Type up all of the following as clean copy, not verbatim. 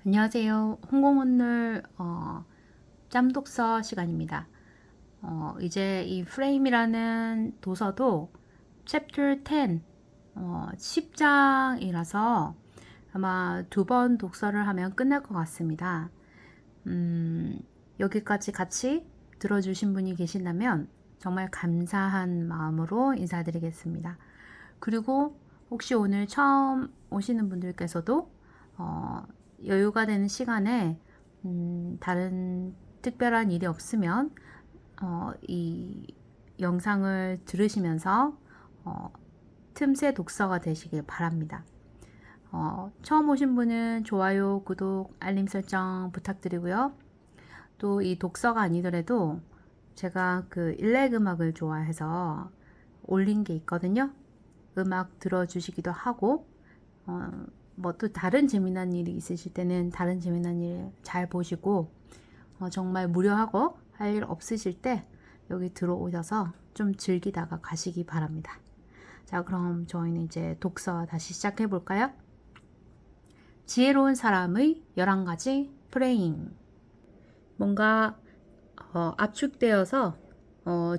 안녕하세요. 홍콩오늘 짬독서 시간입니다. 이제 이 프레임이라는 도서도 챕터 10, 10장이라서 아마 2번 독서를 하면 끝날 것 같습니다. 여기까지 같이 들어주신 분이 계신다면 정말 감사한 마음으로 인사드리겠습니다. 그리고 혹시 오늘 처음 오시는 분들께서도 여유가 되는 시간에 다른 특별한 일이 없으면 이 영상을 들으시면서 틈새 독서가 되시길 바랍니다. 처음 오신 분은 좋아요, 구독, 알림 설정 부탁드리고요. 또 이 독서가 아니더라도 제가 그 일렉 음악을 좋아해서 올린 게 있거든요. 음악 들어주시기도 하고 뭐 또 다른 재미난 일이 있으실 때는 다른 재미난 일 잘 보시고 정말 무료하고 할 일 없으실 때 여기 들어오셔서 좀 즐기다가 가시기 바랍니다. 자, 그럼 저희는 이제 독서 다시 시작해 볼까요? 지혜로운 사람의 11가지 프레임. 뭔가 압축되어서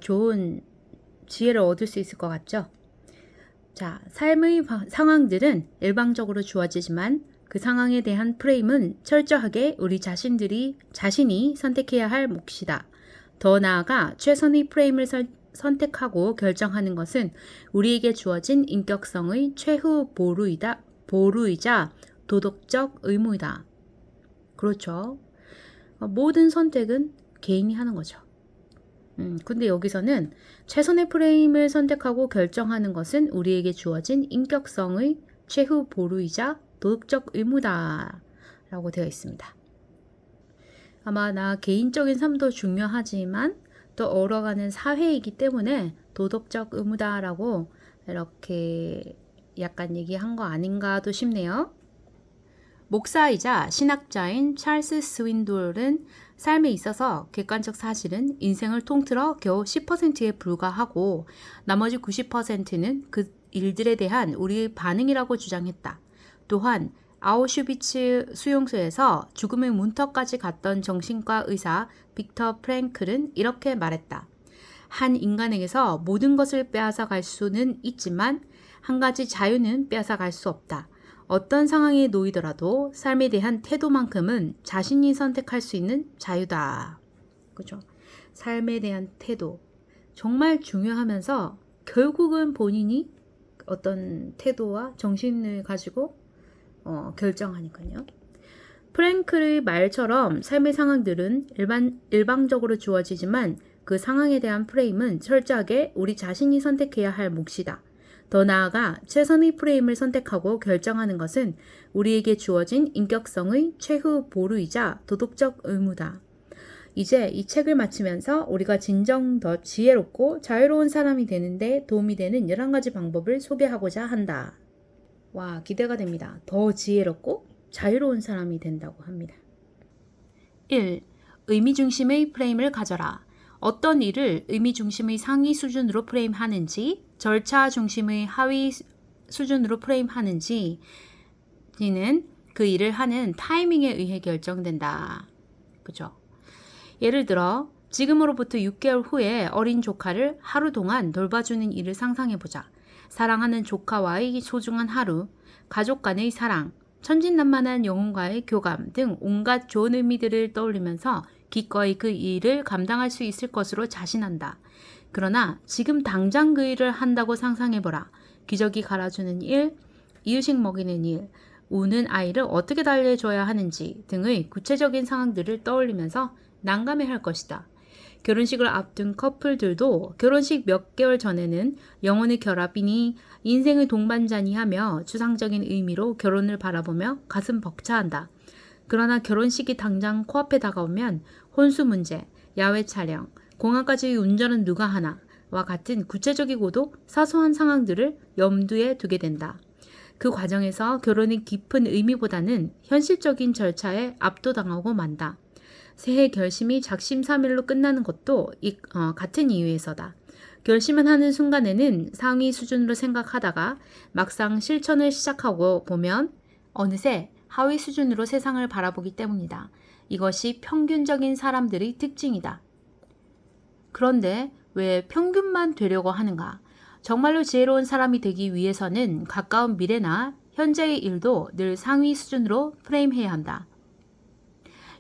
좋은 지혜를 얻을 수 있을 것 같죠? 자, 삶의 상황들은 일방적으로 주어지지만 그 상황에 대한 프레임은 철저하게 우리 자신이 선택해야 할 몫이다. 더 나아가 최선의 프레임을 선택하고 결정하는 것은 우리에게 주어진 인격성의 최후 보루이자 도덕적 의무이다. 그렇죠. 모든 선택은 개인이 하는 거죠. 근데 여기서는 최선의 프레임을 선택하고 결정하는 것은 우리에게 주어진 인격성의 최후 보루이자 도덕적 의무다 라고 되어 있습니다. 아마 나 개인적인 삶도 중요하지만 또 얼어가는 사회이기 때문에 도덕적 의무다 라고 이렇게 약간 얘기한 거 아닌가도 싶네요. 목사이자 신학자인 찰스 스윈돌은 삶에 있어서 객관적 사실은 인생을 통틀어 겨우 10%에 불과하고 나머지 90%는 그 일들에 대한 우리의 반응이라고 주장했다. 또한 아우슈비츠 수용소에서 죽음의 문턱까지 갔던 정신과 의사 빅터 프랭클은 이렇게 말했다. 한 인간에게서 모든 것을 빼앗아 갈 수는 있지만 한 가지 자유는 빼앗아 갈 수 없다. 어떤 상황에 놓이더라도 삶에 대한 태도만큼은 자신이 선택할 수 있는 자유다. 그죠? 삶에 대한 태도. 정말 중요하면서 결국은 본인이 어떤 태도와 정신을 가지고 결정하니까요. 프랭클의 말처럼 삶의 상황들은 일방적으로 주어지지만 그 상황에 대한 프레임은 철저하게 우리 자신이 선택해야 할 몫이다. 더 나아가 최선의 프레임을 선택하고 결정하는 것은 우리에게 주어진 인격성의 최후 보루이자 도덕적 의무다. 이제 이 책을 마치면서 우리가 진정 더 지혜롭고 자유로운 사람이 되는데 도움이 되는 11가지 방법을 소개하고자 한다. 와, 기대가 됩니다. 더 지혜롭고 자유로운 사람이 된다고 합니다. 1. 의미 중심의 프레임을 가져라. 어떤 일을 의미 중심의 상위 수준으로 프레임하는지, 절차 중심의 하위 수준으로 프레임하는지는 그 일을 하는 타이밍에 의해 결정된다. 그죠? 예를 들어 지금으로부터 6개월 후에 어린 조카를 하루 동안 돌봐주는 일을 상상해보자. 사랑하는 조카와의 소중한 하루, 가족 간의 사랑, 천진난만한 영혼과의 교감 등 온갖 좋은 의미들을 떠올리면서 기꺼이 그 일을 감당할 수 있을 것으로 자신한다. 그러나 지금 당장 그 일을 한다고 상상해보라. 기저귀 갈아주는 일, 이유식 먹이는 일, 우는 아이를 어떻게 달래줘야 하는지 등의 구체적인 상황들을 떠올리면서 난감해할 것이다. 결혼식을 앞둔 커플들도 결혼식 몇 개월 전에는 영혼의 결합이니 인생의 동반자니 하며 추상적인 의미로 결혼을 바라보며 가슴 벅차한다. 그러나 결혼식이 당장 코앞에 다가오면 혼수 문제, 야외 촬영, 공항까지 운전은 누가 하나와 같은 구체적이고도 사소한 상황들을 염두에 두게 된다. 그 과정에서 결혼의 깊은 의미보다는 현실적인 절차에 압도당하고 만다. 새해 결심이 작심삼일로 끝나는 것도 같은 이유에서다. 결심을 하는 순간에는 상위 수준으로 생각하다가 막상 실천을 시작하고 보면 어느새 하위 수준으로 세상을 바라보기 때문이다. 이것이 평균적인 사람들의 특징이다. 그런데 왜 평균만 되려고 하는가? 정말로 지혜로운 사람이 되기 위해서는 가까운 미래나 현재의 일도 늘 상위 수준으로 프레임해야 한다.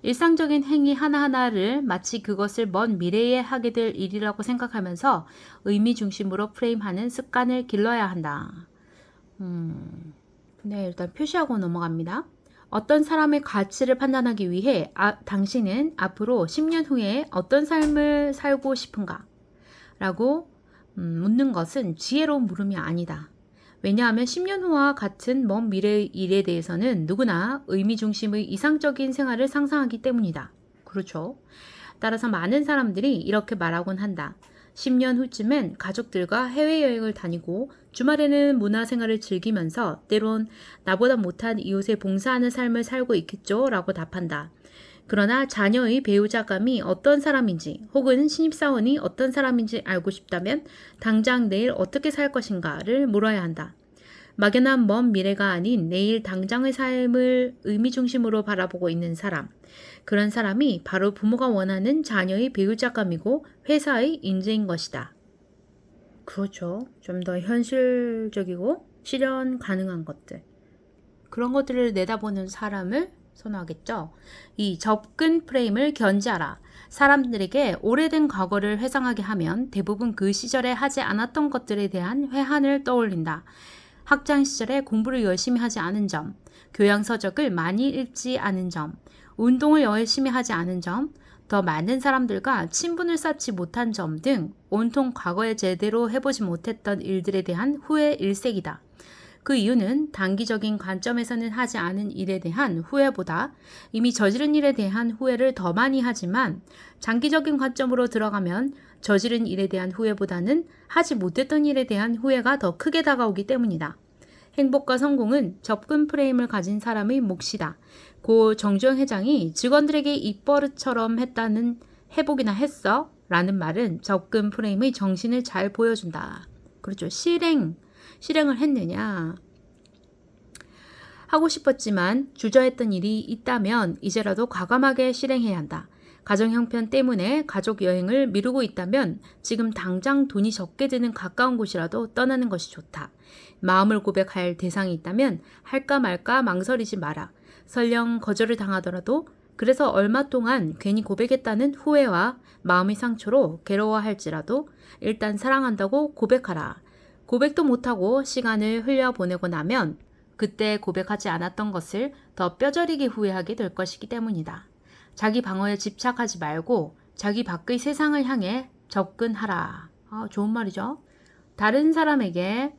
일상적인 행위 하나하나를 마치 그것을 먼 미래에 하게 될 일이라고 생각하면서 의미 중심으로 프레임하는 습관을 길러야 한다. 네, 일단 표시하고 넘어갑니다. 어떤 사람의 가치를 판단하기 위해 당신은 앞으로 10년 후에 어떤 삶을 살고 싶은가? 라고 묻는 것은 지혜로운 물음이 아니다. 왜냐하면 10년 후와 같은 먼 미래의 일에 대해서는 누구나 의미 중심의 이상적인 생활을 상상하기 때문이다. 그렇죠. 따라서 많은 사람들이 이렇게 말하곤 한다. 10년 후쯤엔 가족들과 해외여행을 다니고 주말에는 문화생활을 즐기면서 때론 나보다 못한 이웃에 봉사하는 삶을 살고 있겠죠? 라고 답한다. 그러나 자녀의 배우자감이 어떤 사람인지 혹은 신입사원이 어떤 사람인지 알고 싶다면 당장 내일 어떻게 살 것인가를 물어야 한다. 막연한 먼 미래가 아닌 내일 당장의 삶을 의미 중심으로 바라보고 있는 사람. 그런 사람이 바로 부모가 원하는 자녀의 배우자감이고 회사의 인재인 것이다. 그렇죠. 좀 더 현실적이고 실현 가능한 것들. 그런 것들을 내다보는 사람을 선호하겠죠. 이 접근 프레임을 견지하라. 사람들에게 오래된 과거를 회상하게 하면 대부분 그 시절에 하지 않았던 것들에 대한 회한을 떠올린다. 학창 시절에 공부를 열심히 하지 않은 점, 교양서적을 많이 읽지 않은 점, 운동을 열심히 하지 않은 점, 더 많은 사람들과 친분을 쌓지 못한 점 등 온통 과거에 제대로 해보지 못했던 일들에 대한 후회 일색이다. 그 이유는 단기적인 관점에서는 하지 않은 일에 대한 후회보다 이미 저지른 일에 대한 후회를 더 많이 하지만 장기적인 관점으로 들어가면 저지른 일에 대한 후회보다는 하지 못했던 일에 대한 후회가 더 크게 다가오기 때문이다. 행복과 성공은 접근 프레임을 가진 사람의 몫이다. 고 정주영 회장이 직원들에게 입버릇처럼 했다는 해보기나 했어? 라는 말은 접근 프레임의 정신을 잘 보여준다. 그렇죠. 실행을 했느냐? 하고 싶었지만 주저했던 일이 있다면 이제라도 과감하게 실행해야 한다. 가정 형편 때문에 가족 여행을 미루고 있다면 지금 당장 돈이 적게 드는 가까운 곳이라도 떠나는 것이 좋다. 마음을 고백할 대상이 있다면 할까 말까 망설이지 마라. 설령 거절을 당하더라도 그래서 얼마 동안 괜히 고백했다는 후회와 마음의 상처로 괴로워할지라도 일단 사랑한다고 고백하라. 고백도 못하고 시간을 흘려보내고 나면 그때 고백하지 않았던 것을 더 뼈저리게 후회하게 될 것이기 때문이다. 자기 방어에 집착하지 말고 자기 밖의 세상을 향해 접근하라. 좋은 말이죠. 다른 사람들에게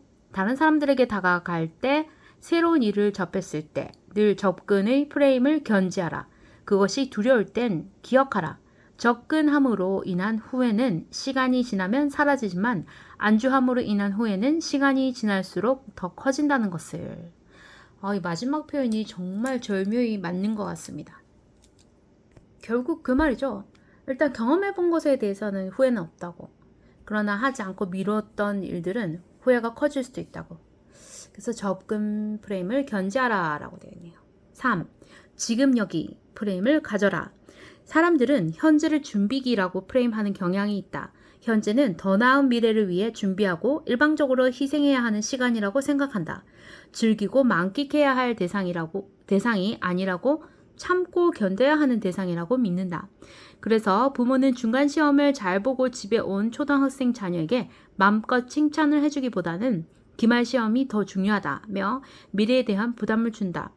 다가갈 때, 새로운 일을 접했을 때 늘 접근의 프레임을 견지하라. 그것이 두려울 땐 기억하라. 접근함으로 인한 후회는 시간이 지나면 사라지지만 안주함으로 인한 후회는 시간이 지날수록 더 커진다는 것을. 이 마지막 표현이 정말 절묘히 맞는 것 같습니다. 결국 그 말이죠. 일단 경험해본 것에 대해서는 후회는 없다고. 그러나 하지 않고 미뤘던 일들은 후회가 커질 수도 있다고. 그래서 접근 프레임을 견지하라 라고 되어 있네요. 3. 지금 여기 프레임을 가져라. 사람들은 현재를 준비기라고 프레임하는 경향이 있다. 현재는 더 나은 미래를 위해 준비하고 일방적으로 희생해야 하는 시간이라고 생각한다. 즐기고 만끽해야 할 대상이 아니라고 참고 견뎌야 하는 대상이라고 믿는다. 그래서 부모는 중간 시험을 잘 보고 집에 온 초등학생 자녀에게 마음껏 칭찬을 해주기보다는 기말 시험이 더 중요하다며 미래에 대한 부담을 준다.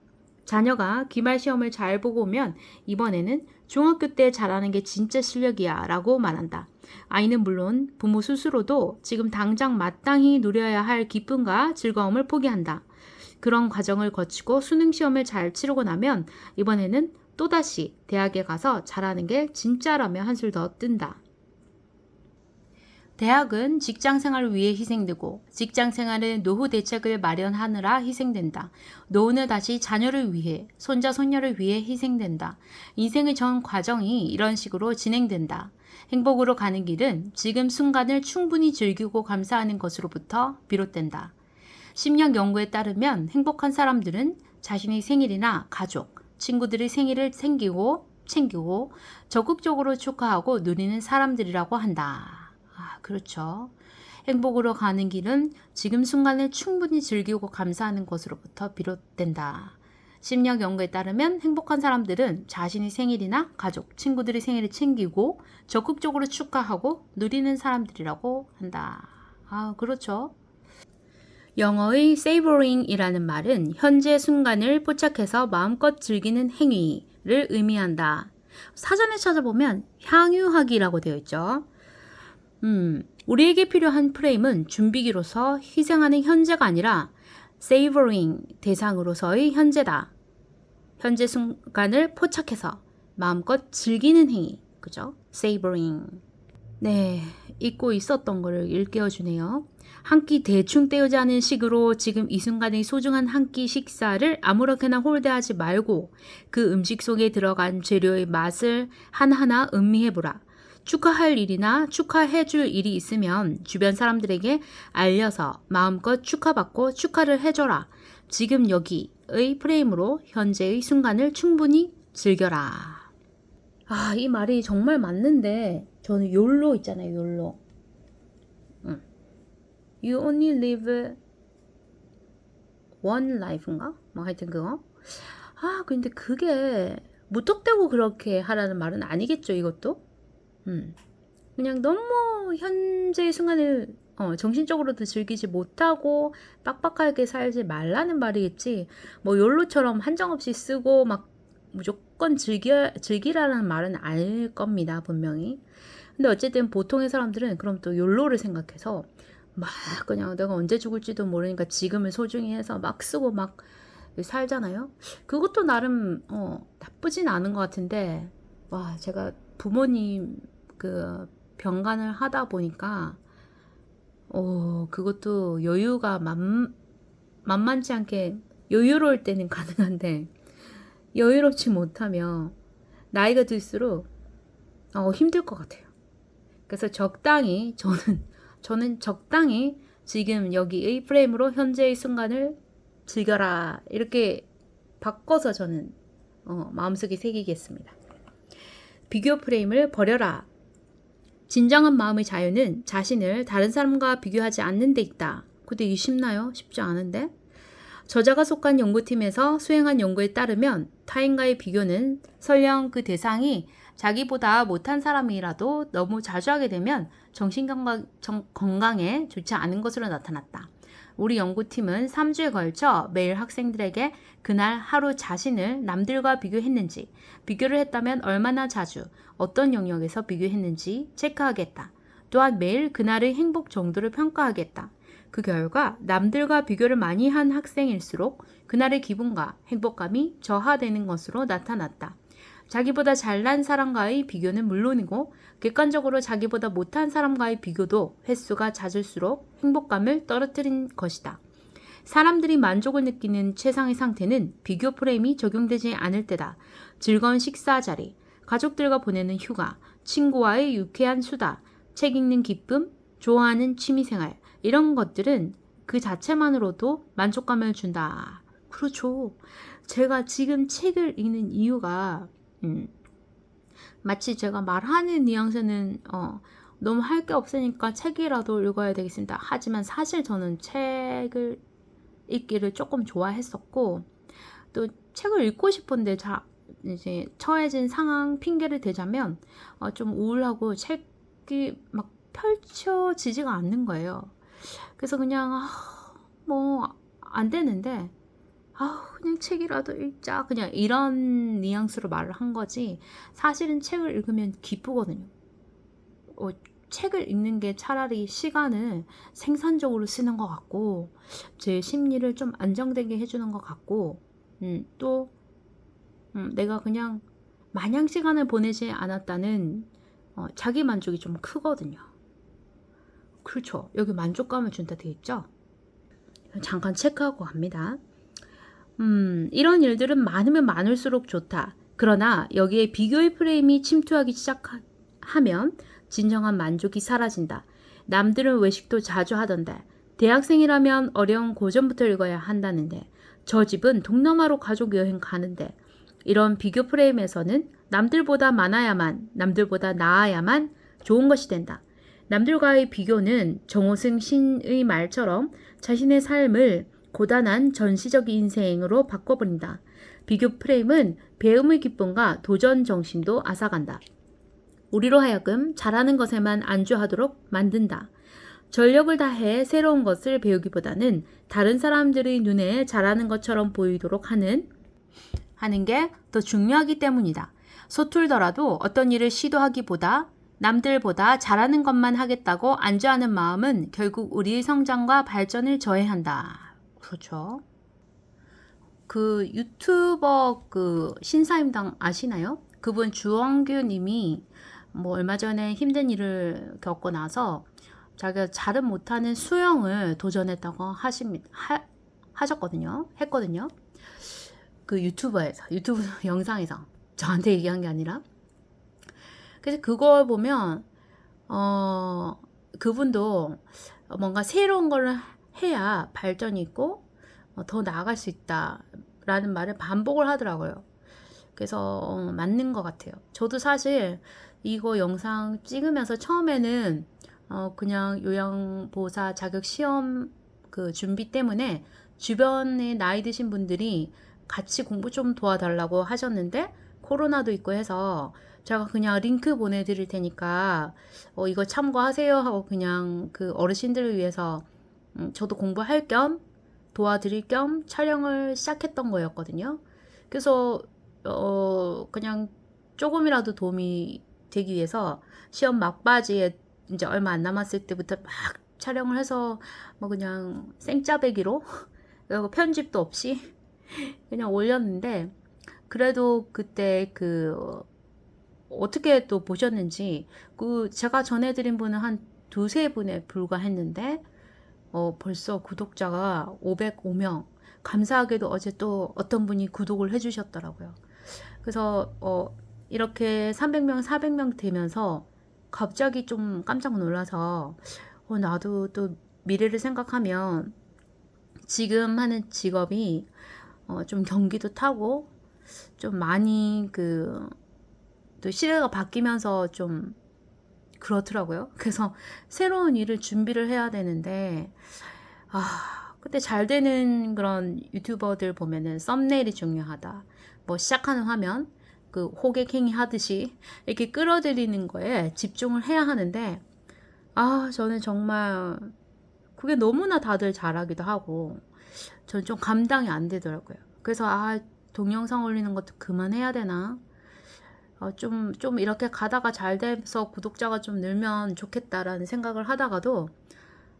자녀가 기말 시험을 잘 보고 오면 이번에는 중학교 때 잘하는 게 진짜 실력이야 라고 말한다. 아이는 물론 부모 스스로도 지금 당장 마땅히 누려야 할 기쁨과 즐거움을 포기한다. 그런 과정을 거치고 수능 시험을 잘 치르고 나면 이번에는 또다시 대학에 가서 잘하는 게 진짜라며 한술 더 뜬다. 대학은 직장생활을 위해 희생되고 직장생활은 노후 대책을 마련하느라 희생된다. 노후는 다시 자녀를 위해, 손자, 손녀를 위해 희생된다. 인생의 전 과정이 이런 식으로 진행된다. 행복으로 가는 길은 지금 순간을 충분히 즐기고 감사하는 것으로부터 비롯된다. 심리학 연구에 따르면 행복한 사람들은 자신의 생일이나 가족, 친구들의 생일을 챙기고 적극적으로 축하하고 누리는 사람들이라고 한다. 그렇죠. 행복으로 가는 길은 지금 순간을 충분히 즐기고 감사하는 것으로부터 비롯된다. 심리학 연구에 따르면 행복한 사람들은 자신의 생일이나 가족, 친구들의 생일을 챙기고 적극적으로 축하하고 누리는 사람들이라고 한다. 그렇죠. 영어의 savoring이라는 말은 현재 순간을 포착해서 마음껏 즐기는 행위를 의미한다. 사전에 찾아보면 향유하기라고 되어 있죠. 우리에게 필요한 프레임은 준비기로서 희생하는 현재가 아니라 savoring 대상으로서의 현재다. 현재 순간을 포착해서 마음껏 즐기는 행위, 그죠? savoring. 네, 잊고 있었던 거를 일깨워주네요. 한 끼 대충 때우지 않은 식으로 지금 이 순간의 소중한 한 끼 식사를 아무렇게나 홀대하지 말고 그 음식 속에 들어간 재료의 맛을 하나하나 음미해보라. 축하할 일이나 축하해줄 일이 있으면 주변 사람들에게 알려서 마음껏 축하받고 축하를 해줘라. 지금 여기의 프레임으로 현재의 순간을 충분히 즐겨라. 이 말이 정말 맞는데 저는 욜로 있잖아요. 욜로. You only live one life인가? 하여튼 그거. 근데 그게 무턱대고 그렇게 하라는 말은 아니겠죠, 이것도? 그냥 너무 현재의 순간을 정신적으로도 즐기지 못하고 빡빡하게 살지 말라는 말이겠지. 욜로처럼 한정없이 쓰고 막 무조건 즐기라는 말은 아닐 겁니다, 분명히. 근데 어쨌든 보통의 사람들은 그럼 또 욜로를 생각해서 막 그냥 내가 언제 죽을지도 모르니까 지금을 소중히 해서 막 쓰고 막 살잖아요. 그것도 나름 나쁘진 않은 것 같은데 제가 부모님 그 병간을 하다 보니까 그것도 여유가 만만치 않게 여유로울 때는 가능한데 여유롭지 못하며 나이가 들수록 힘들 것 같아요. 그래서 적당히 저는 적당히 지금 여기의 프레임으로 현재의 순간을 즐겨라 이렇게 바꿔서 저는 마음속에 새기겠습니다. 비교 프레임을 버려라. 진정한 마음의 자유는 자신을 다른 사람과 비교하지 않는 데 있다. 근데 이게 쉽나요? 쉽지 않은데? 저자가 속한 연구팀에서 수행한 연구에 따르면 타인과의 비교는 설령 그 대상이 자기보다 못한 사람이라도 너무 자주 하게 되면 정신건강에 좋지 않은 것으로 나타났다. 우리 연구팀은 3주에 걸쳐 매일 학생들에게 그날 하루 자신을 남들과 비교했는지, 비교를 했다면 얼마나 자주, 어떤 영역에서 비교했는지 체크하겠다. 또한 매일 그날의 행복 정도를 평가하겠다. 그 결과 남들과 비교를 많이 한 학생일수록 그날의 기분과 행복감이 저하되는 것으로 나타났다. 자기보다 잘난 사람과의 비교는 물론이고 객관적으로 자기보다 못한 사람과의 비교도 횟수가 잦을수록 행복감을 떨어뜨린 것이다. 사람들이 만족을 느끼는 최상의 상태는 비교 프레임이 적용되지 않을 때다. 즐거운 식사 자리, 가족들과 보내는 휴가, 친구와의 유쾌한 수다, 책 읽는 기쁨, 좋아하는 취미생활 이런 것들은 그 자체만으로도 만족감을 준다. 그렇죠. 제가 지금 책을 읽는 이유가 마치 제가 말하는 뉘앙스는 너무 할 게 없으니까 책이라도 읽어야 되겠습니다. 하지만 사실 저는 책을 읽기를 조금 좋아했었고 또 책을 읽고 싶은데 이제 처해진 상황 핑계를 대자면 좀 우울하고 책이 막 펼쳐지지가 않는 거예요. 그래서 그냥 안 되는데 그냥 책이라도 읽자 그냥 이런 뉘앙스로 말을 한 거지 사실은 책을 읽으면 기쁘거든요. 책을 읽는 게 차라리 시간을 생산적으로 쓰는 것 같고 제 심리를 좀 안정되게 해주는 것 같고 또 내가 그냥 마냥 시간을 보내지 않았다는 자기 만족이 좀 크거든요. 그렇죠. 여기 만족감을 준다 되어 있죠. 잠깐 체크하고 갑니다. 이런 일들은 많으면 많을수록 좋다. 그러나 여기에 비교의 프레임이 침투하기 시작하면 진정한 만족이 사라진다. 남들은 외식도 자주 하던데 대학생이라면 어려운 고전부터 읽어야 한다는데 저 집은 동남아로 가족 여행 가는데 이런 비교 프레임에서는 남들보다 많아야만, 남들보다 나아야만 좋은 것이 된다. 남들과의 비교는 정호승 신의 말처럼 자신의 삶을 고단한 전시적 인생으로 바꿔버린다. 비교 프레임은 배움의 기쁨과 도전 정신도 앗아간다. 우리로 하여금 잘하는 것에만 안주하도록 만든다. 전력을 다해 새로운 것을 배우기보다는 다른 사람들의 눈에 잘하는 것처럼 보이도록 하는 게 더 중요하기 때문이다. 서툴더라도 어떤 일을 시도하기보다 남들보다 잘하는 것만 하겠다고 안주하는 마음은 결국 우리의 성장과 발전을 저해한다. 그렇죠. 그 유튜버 그 신사임당 아시나요? 그분 주원규 님이 뭐 얼마 전에 힘든 일을 겪고 나서 자기가 잘은 못하는 수영을 도전했다고 했거든요. 그 유튜브 영상에서 저한테 얘기한 게 아니라. 그래서 그걸 보면 그분도 뭔가 새로운 걸 해야 발전이 있고 더 나아갈 수 있다라는 말을 반복을 하더라고요. 그래서 맞는 것 같아요. 저도 사실 이거 영상 찍으면서 처음에는 그냥 요양보호사 자격 시험 그 준비 때문에 주변에 나이 드신 분들이 같이 공부 좀 도와달라고 하셨는데 코로나도 있고 해서 제가 그냥 링크 보내드릴 테니까 이거 참고하세요 하고 그냥 그 어르신들을 위해서 저도 공부할 겸 도와드릴 겸 촬영을 시작했던 거였거든요. 그래서 그냥 조금이라도 도움이 되기 위해서 시험 막바지에 이제 얼마 안 남았을 때부터 막 촬영을 해서 뭐 그냥 생짜배기로 그리고 편집도 없이 그냥 올렸는데 그래도 그때 그 어떻게 또 보셨는지 그 제가 전해드린 분은 한 두세 분에 불과했는데 벌써 구독자가 505명. 감사하게도 어제 또 어떤 분이 구독을 해주셨더라고요. 그래서 이렇게 300명, 400명 되면서 갑자기 좀 깜짝 놀라서 나도 또 미래를 생각하면 지금 하는 직업이 좀 경기도 타고 좀 많이 또 시대가 바뀌면서 좀 그렇더라고요. 그래서 새로운 일을 준비를 해야 되는데 그때 잘 되는 그런 유튜버들 보면은 썸네일이 중요하다. 뭐 시작하는 화면 그 호객행위 하듯이 이렇게 끌어들이는 거에 집중을 해야 하는데 저는 정말 그게 너무나 다들 잘하기도 하고 저는 좀 감당이 안 되더라고요. 그래서 동영상 올리는 것도 그만해야 되나? 좀 이렇게 가다가 잘 돼서 구독자가 좀 늘면 좋겠다라는 생각을 하다가도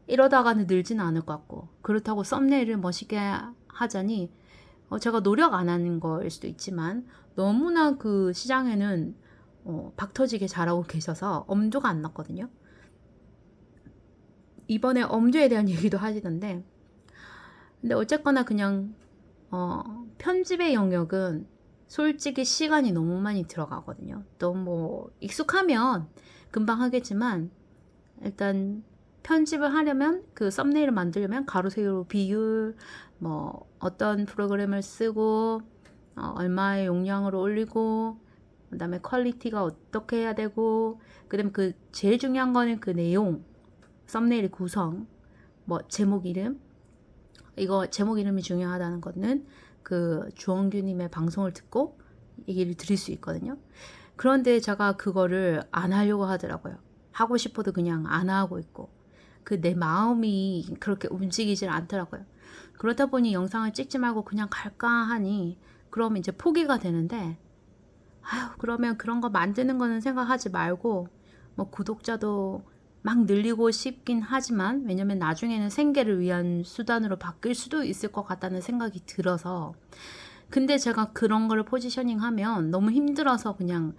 이러다가는 늘지는 않을 것 같고 그렇다고 썸네일을 멋있게 하자니 제가 노력 안 하는 거일 수도 있지만 너무나 그 시장에는 박 터지게 잘하고 계셔서 엄두가 안 났거든요. 이번에 엄두에 대한 얘기도 하시던데 근데 어쨌거나 그냥 편집의 영역은 솔직히 시간이 너무 많이 들어가거든요. 또 뭐 익숙하면 금방 하겠지만 일단 편집을 하려면 그 썸네일을 만들려면 가로 세로 비율 뭐 어떤 프로그램을 쓰고 얼마의 용량으로 올리고 그다음에 퀄리티가 어떻게 해야 되고 그다음에 그 제일 중요한 거는 그 내용 썸네일 구성 뭐 제목 이름 이거 제목 이름이 중요하다는 거는 그 주원규님의 방송을 듣고 얘기를 드릴 수 있거든요. 그런데 제가 그거를 안 하려고 하더라고요. 하고 싶어도 그냥 안 하고 있고 그 내 마음이 그렇게 움직이질 않더라고요. 그러다 보니 영상을 찍지 말고 그냥 갈까 하니 그러면 이제 포기가 되는데 그러면 그런 거 만드는 거는 생각하지 말고 뭐 구독자도 막 늘리고 싶긴 하지만 왜냐면 나중에는 생계를 위한 수단으로 바뀔 수도 있을 것 같다는 생각이 들어서 근데 제가 그런 거를 포지셔닝 하면 너무 힘들어서 그냥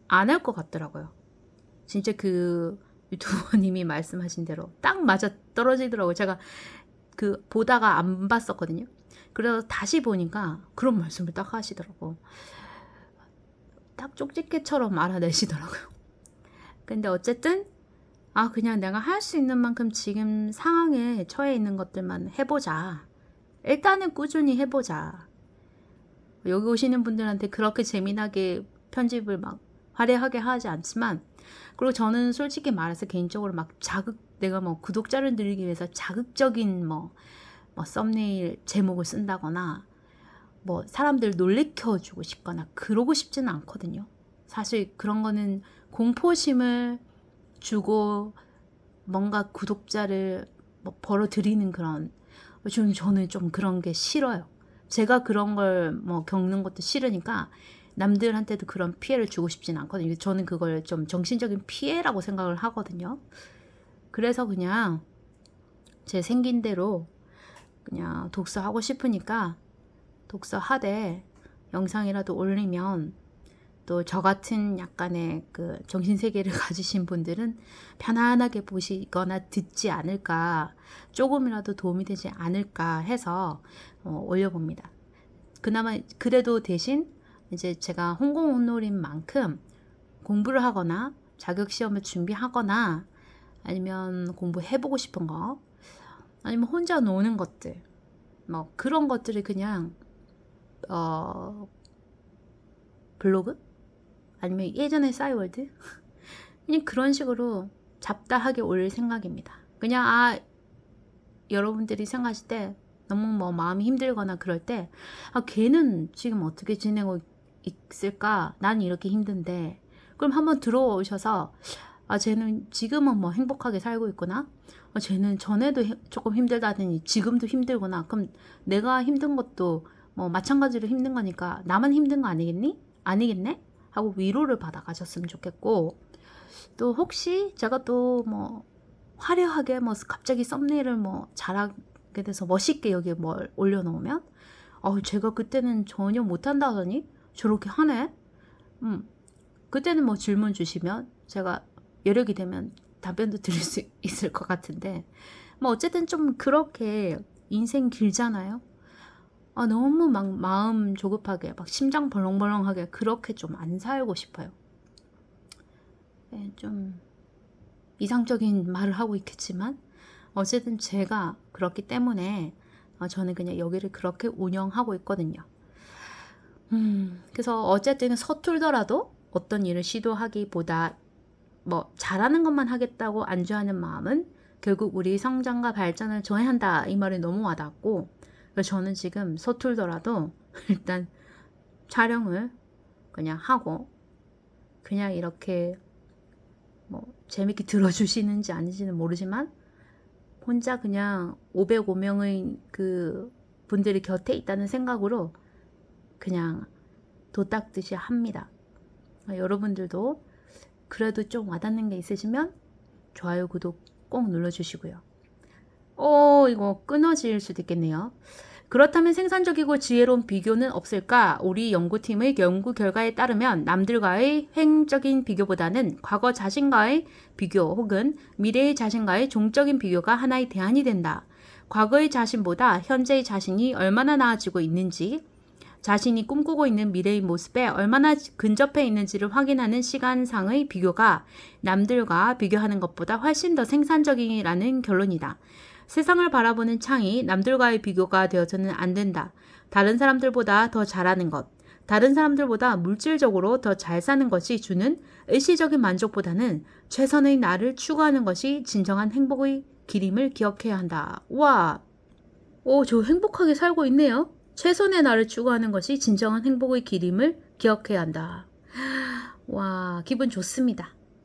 안 할 것 같더라고요. 진짜 그 유튜버님이 말씀하신 대로 딱 맞아 떨어지더라고요. 제가 그 보다가 안 봤었거든요. 그래서 다시 보니까 그런 말씀을 딱 하시더라고. 딱 쪽집게처럼 알아내시더라고요. 근데 어쨌든 그냥 내가 할 수 있는 만큼 지금 상황에 처해 있는 것들만 해보자. 일단은 꾸준히 해보자. 여기 오시는 분들한테 그렇게 재미나게 편집을 막 화려하게 하지 않지만, 그리고 저는 솔직히 말해서 개인적으로 막 내가 뭐 구독자를 늘리기 위해서 자극적인 뭐 썸네일 제목을 쓴다거나 뭐 사람들 놀래켜주고 싶거나 그러고 싶지는 않거든요. 사실 그런 거는 공포심을 주고 뭔가 구독자를 뭐 벌어들이는 그런, 저는 좀 그런 게 싫어요. 제가 그런 걸 뭐 겪는 것도 싫으니까 남들한테도 그런 피해를 주고 싶진 않거든요. 저는 그걸 좀 정신적인 피해라고 생각을 하거든요. 그래서 그냥 제 생긴 대로 그냥 독서하고 싶으니까 독서하되 영상이라도 올리면 또 저 같은 약간의 그 정신세계를 가지신 분들은 편안하게 보시거나 듣지 않을까, 조금이라도 도움이 되지 않을까 해서 올려봅니다. 그나마 그래도 대신 이제 제가 홍콩온놀인 만큼 공부를 하거나 자격시험을 준비하거나 아니면 공부해보고 싶은 거, 아니면 혼자 노는 것들, 뭐 그런 것들을 그냥 블로그? 아니면 예전에 싸이월드? 그냥 그런 식으로 잡다하게 올릴 생각입니다. 그냥 여러분들이 생각하실 때 너무 뭐 마음이 힘들거나 그럴 때 걔는 지금 어떻게 지내고 있을까? 난 이렇게 힘든데. 그럼 한번 들어오셔서 쟤는 지금은 뭐 행복하게 살고 있구나. 쟤는 전에도 조금 힘들다더니 지금도 힘들구나. 그럼 내가 힘든 것도 뭐 마찬가지로 힘든 거니까 나만 힘든 거 아니겠니? 아니겠네? 하고 위로를 받아 가셨으면 좋겠고, 또 혹시 제가 또 뭐 화려하게 뭐 갑자기 썸네일을 뭐 잘하게 돼서 멋있게 여기에 뭘 올려놓으면 제가 그때는 전혀 못한다더니 저렇게 하네? 그때는 뭐 질문 주시면 제가 여력이 되면 답변도 드릴 수 있을 것 같은데, 뭐 어쨌든 좀 그렇게 인생 길잖아요. 너무 막 마음 조급하게 막 심장 벌렁벌렁하게 그렇게 좀 안 살고 싶어요. 네, 좀 이상적인 말을 하고 있겠지만 어쨌든 제가 그렇기 때문에 저는 그냥 여기를 그렇게 운영하고 있거든요. 그래서 어쨌든 서툴더라도 어떤 일을 시도하기보다 뭐 잘하는 것만 하겠다고 안주하는 마음은 결국 우리 성장과 발전을 저해한다, 이 말이 너무 와닿고, 그래서 저는 지금 서툴더라도 일단 촬영을 그냥 하고, 그냥 이렇게 뭐 재밌게 들어주시는지 아닌지는 모르지만 혼자 그냥 505명의 그 분들이 곁에 있다는 생각으로 그냥 도닦듯이 합니다. 여러분들도 그래도 좀 와닿는 게 있으시면 좋아요, 구독 꼭 눌러주시고요. 이거 끊어질 수도 있겠네요. 그렇다면 생산적이고 지혜로운 비교는 없을까? 우리 연구팀의 연구 결과에 따르면 남들과의 횡적인 비교보다는 과거 자신과의 비교 혹은 미래의 자신과의 종적인 비교가 하나의 대안이 된다. 과거의 자신보다 현재의 자신이 얼마나 나아지고 있는지, 자신이 꿈꾸고 있는 미래의 모습에 얼마나 근접해 있는지를 확인하는 시간상의 비교가 남들과 비교하는 것보다 훨씬 더 생산적이라는 결론이다. 세상을 바라보는 창이 남들과의 비교가 되어서는 안 된다. 다른 사람들보다 더 잘하는 것, 다른 사람들보다 물질적으로 더 잘 사는 것이 주는 일시적인 만족보다는 최선의 나를 추구하는 것이 진정한 행복의 길임을 기억해야 한다. 와, 저 행복하게 살고 있네요. 최선의 나를 추구하는 것이 진정한 행복의 길임을 기억해야 한다. 와, 기분 좋습니다.